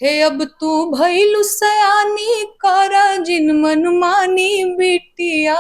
हे अब तू भइलु सयानी करा जिन मन मानी बिटिया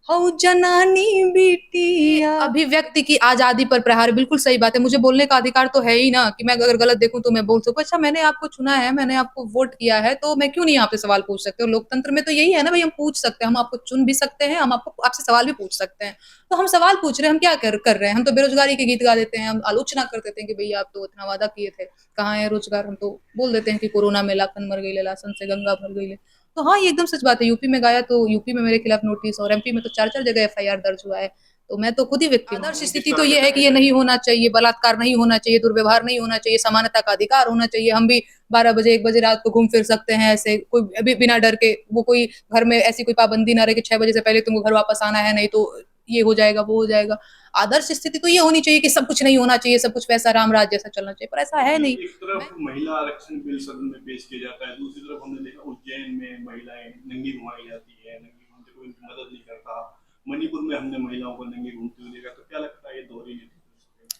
हऊ जनानी बिटिया। अभिव्यक्ति की आजादी पर प्रहार, बिल्कुल सही बात है। मुझे बोलने का अधिकार तो है ही ना कि मैं अगर गलत देखूं तो मैं बोल सकूं। अच्छा, मैंने आपको चुना है, मैंने आपको वोट किया है, तो मैं क्यों नहीं आपसे सवाल पूछ सकते? और लोकतंत्र में तो यही है ना भाई, हम पूछ सकते हैं, हम आपको चुन भी सकते हैं, हम आपको आपसे सवाल भी पूछ सकते हैं। तो हम सवाल पूछ रहे हैं, हम क्या कर रहे हैं? हम तो बेरोजगारी के गीत गा देते हैं, हम आलोचना कर देते हैं कि भैया आप तो इतना वादा किए थे, कहाँ है रोजगार? हम तो बोल देते हैं कि कोरोना में लाखन मर गई, लासन से गंगा भर गई। तो हाँ, ये एकदम सच बात है। यूपी में गाया तो यूपी में मेरे खिलाफ नोटिस, और एमपी में तो चार चार जगह एफआईआर दर्ज हुआ है। तो मैं तो खुद ही विक्टिम हूँ। आदर्श स्थिति तो ये है कि ये नहीं होना चाहिए, बलात्कार नहीं होना चाहिए, दुर्व्यवहार नहीं होना चाहिए, समानता का अधिकार होना चाहिए। हम भी 12 बजे 1 बजे रात को घूम फिर सकते हैं ऐसे, कोई अभी बिना डर के। वो कोई घर में ऐसी कोई पाबंदी ना रहे कि 6 बजे से पहले तुमको घर वापस आना है, नहीं तो ये हो जाएगा वो हो जाएगा। आदर्श स्थिति तो ये होनी चाहिए कि सब कुछ नहीं होना चाहिए, सब कुछ वैसा राम राज जैसा चलना चाहिए, पर ऐसा है नहीं। एक तरफ महिला आरक्षण बिल सदन में पेश किया जाता है, दूसरी तरफ हमने देखा उज्जैन में महिलाएं नंगी घुमाई जाती है, नंगी घूमते कोई उनकी मदद नहीं करता। मणिपुर में हमने महिलाओं को नंगी घूमते हुए देखा। तो क्या लगता है ये दोहरी नीति?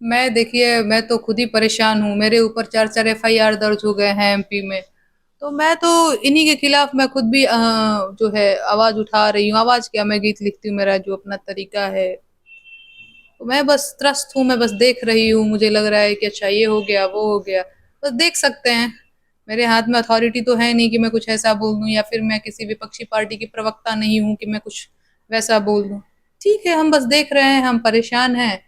मैं देखिए, मैं तो खुद ही परेशान हूँ। मेरे ऊपर चार चार एफआईआर दर्ज हो गए हैं एमपी में। तो मैं तो इन्हीं के खिलाफ मैं खुद भी जो है आवाज उठा रही हूँ। आवाज क्या, मैं गीत लिखती हूँ, मेरा जो अपना तरीका है। तो मैं बस त्रस्त हूँ, मैं बस देख रही हूँ। मुझे लग रहा है कि अच्छा ये हो गया वो हो गया, बस देख सकते हैं। मेरे हाथ में अथॉरिटी तो है नहीं कि मैं कुछ ऐसा बोल दूं, या फिर मैं किसी विपक्षी पार्टी की प्रवक्ता नहीं हूँ कि मैं कुछ वैसा बोल दूं। ठीक है, हम बस देख रहे हैं, हम परेशान हैं,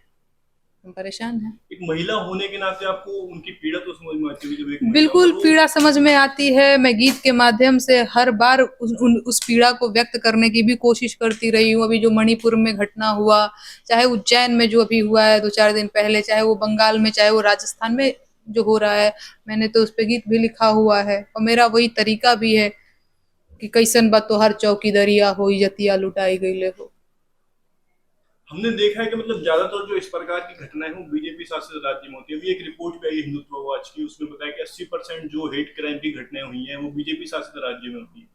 हम परेशान हैं। एक महिला होने के नाते आपको उनकी पीड़ा तो समझ में आती होगी, जब एक महिला बिल्कुल और वो पीड़ा समझ में आती है। मैं गीत के माध्यम से हर बार उस पीड़ा को व्यक्त करने की भी कोशिश करती रही हूँ। अभी जो मणिपुर में घटना हुआ, चाहे उज्जैन में जो अभी हुआ है 2 4 दिन पहले, चाहे वो बंगाल में, चाहे वो राजस्थान में जो हो रहा है, मैंने तो उस पर गीत भी लिखा हुआ है। और मेरा वही तरीका भी है कि कैसन बा तो हर चौकी दरिया हो, जतिया लुटाई गई हो। हमने देखा है कि मतलब ज्यादातर जो इस प्रकार की घटनाएं वो बीजेपी शासित राज्य में होती है। अभी एक रिपोर्ट पे आई हिंदुत्व वॉच की, उसमें बताया कि 80% जो हेट क्राइम की घटनाएं हुई हैं वो बीजेपी शासित राज्य में होती है।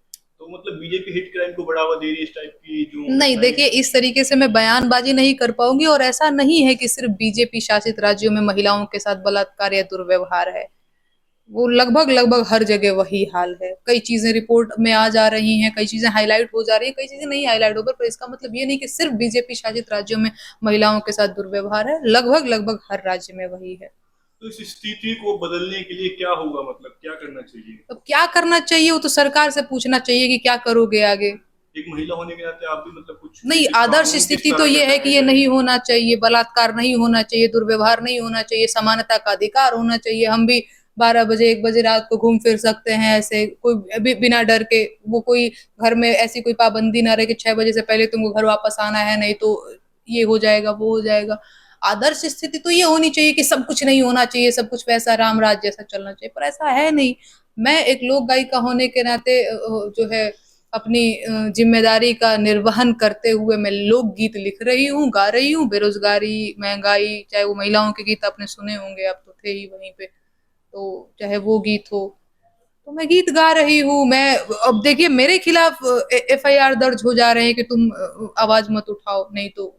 तो मतलब बीजेपी हेट क्राइम को बढ़ावा दे रही है, इस टाइप की जो नहीं, घटनाएं देखिए हैं। इस तरीके से मैं बयानबाजी नहीं कर पाऊंगी। और ऐसा नहीं है कि सिर्फ बीजेपी शासित राज्यों में महिलाओं के साथ बलात्कार या दुर्व्यवहार है। वो लगभग लगभग हर जगह वही हाल है। कई चीजें रिपोर्ट में आ जा रही हैं, कई चीजें हाईलाइट हो जा रही है, कई चीजें नहीं हाईलाइट हो पर इसका मतलब ये नहीं कि सिर्फ बीजेपी शासित राज्यों में महिलाओं के साथ दुर्व्यवहार है। लगभग लगभग हर राज्य में वही है। तो इस स्थिति को बदलने के लिए क्या होगा, मतलब क्या करना चाहिए? तो क्या करना चाहिए, वो तो सरकार से पूछना चाहिए कि क्या करोगे आगे। एक महिला होने के नाते आप भी मतलब कुछ नहीं, इस आदर्श कानून किस स्थिति तो तरह ये के है कि बनाए ये नहीं जाएंगे? होना चाहिए, बलात्कार नहीं होना चाहिए, दुर्व्यवहार नहीं होना चाहिए, समानता का अधिकार होना चाहिए। हम भी 12 बजे 1 बजे रात को घूम फिर सकते हैं ऐसे, कोई अभी बिना डर के। वो कोई घर में ऐसी कोई पाबंदी ना रहे कि 6 बजे से पहले तुमको घर वापस आना है, नहीं तो ये हो जाएगा वो हो जाएगा। आदर्श स्थिति तो ये होनी चाहिए कि सब कुछ नहीं होना चाहिए, सब कुछ वैसा राम राज जैसा चलना चाहिए, पर ऐसा है नहीं। मैं एक लोक गायिका होने के नाते जो है अपनी जिम्मेदारी का निर्वहन करते हुए मैं लोकगीत लिख रही हूँ, गा रही हूँ। बेरोजगारी, महंगाई, चाहे वो महिलाओं के गीत आपने सुने होंगे, आप तो थे ही वहीं पे, तो चाहे वो गीत हो, तो मैं गीत गा रही हूँ। मैं अब देखिए मेरे खिलाफ एफआईआर दर्ज हो जा रहे हैं कि तुम आवाज मत उठाओ, नहीं तो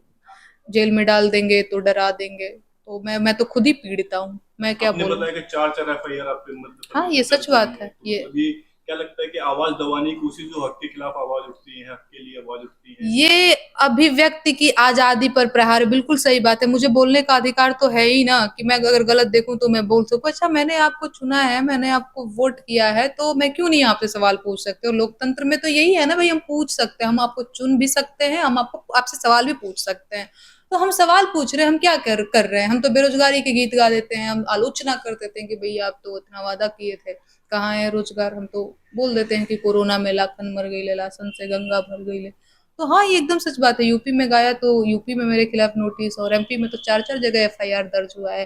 जेल में डाल देंगे, तो डरा देंगे। तो मैं तो खुद ही पीड़िता हूँ, मैं क्या आपने बोलूँ। बताया कि चार चार एफआईआर आपके मध्य हाँ, प्रदेश ये में सच दर्ज हुई बात है, है तो ये। मतलब ये क्या लगता है कि आवाज दबाने की कोशिश, जो हक के खिलाफ आवाज उठती है, हक के लिए आवाज उठती है? ये अभिव्यक्ति की आजादी पर प्रहार, बिल्कुल सही बात है। मुझे बोलने का अधिकार तो है ही ना कि मैं अगर गलत देखूं तो मैं बोल सकूं। अच्छा, मैंने आपको चुना है, मैंने आपको वोट किया है, तो मैं क्यों नहीं आपसे सवाल पूछ सकते? और लोकतंत्र में तो यही है ना भाई, हम पूछ सकते हैं, हम आपको चुन भी सकते हैं, हम आपको आपसे सवाल भी पूछ सकते हैं। तो हम सवाल पूछ रहे हैं, हम क्या कर रहे हैं? हम तो बेरोजगारी के गीत गा देते हैं, हम आलोचना कर देते हैं कि भैया आप तो इतना वादा किए थे, कहाँ है रोजगार? हम तो बोल देते हैं कि कोरोना में लाखन मर गई, लासन से गंगा भर गई। तो हाँ, ये एकदम सच बात है। यूपी में गाया तो यूपी में मेरे खिलाफ नोटिस, और एमपी में तो चार चार जगह एफआईआर दर्ज हुआ है।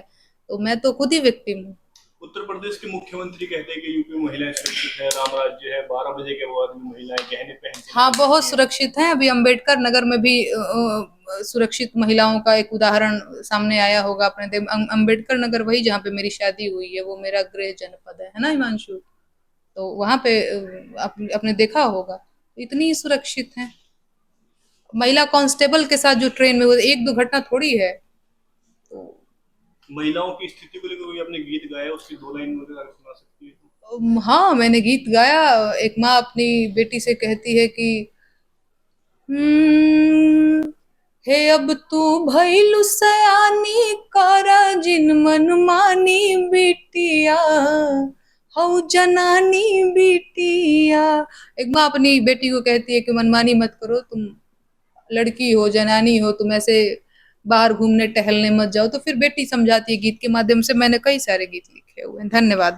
तो मैं तो खुद ही विक्टिम हूँ। उत्तर प्रदेश के मुख्यमंत्री कहते हैं कि यूपी में महिलाएं सुरक्षित है, राम राज्य है, 12 बजे के बाद भी महिलाएं गहने पहन के हाँ, निकल बहुत सकती हैं। सुरक्षित हैं। अभी अम्बेडकर नगर में भी सुरक्षित महिलाओं का एक उदाहरण सामने आया होगा। अपने अम्बेडकर नगर वही जहाँ पे मेरी शादी हुई है, वो मेरा गृह जनपद है ना हिमांशु? तो वहां पे आपने देखा होगा, इतनी सुरक्षित है। महिला कांस्टेबल के साथ जो ट्रेन में हुआ, एक दो घटना थोड़ी है। तो महिलाओं की स्थिति को लेकर कोई आपने गीत गाया, उसकी 2 लाइन वगैरह सुना हाँ, मैंने गीत गाया। एक माँ अपनी बेटी से कहती है कि हम्म, हे अब तू भइलु सयानी करा जिन मन मानी बिटिया, हऊ जनानी बिटिया। एक माँ अपनी बेटी को कहती है कि मनमानी मत करो, तुम लड़की हो, जनानी हो, तुम ऐसे बाहर घूमने टहलने मत जाओ। तो फिर बेटी समझाती है गीत के माध्यम से। मैंने कई सारे गीत लिखे हुए हैं। धन्यवाद।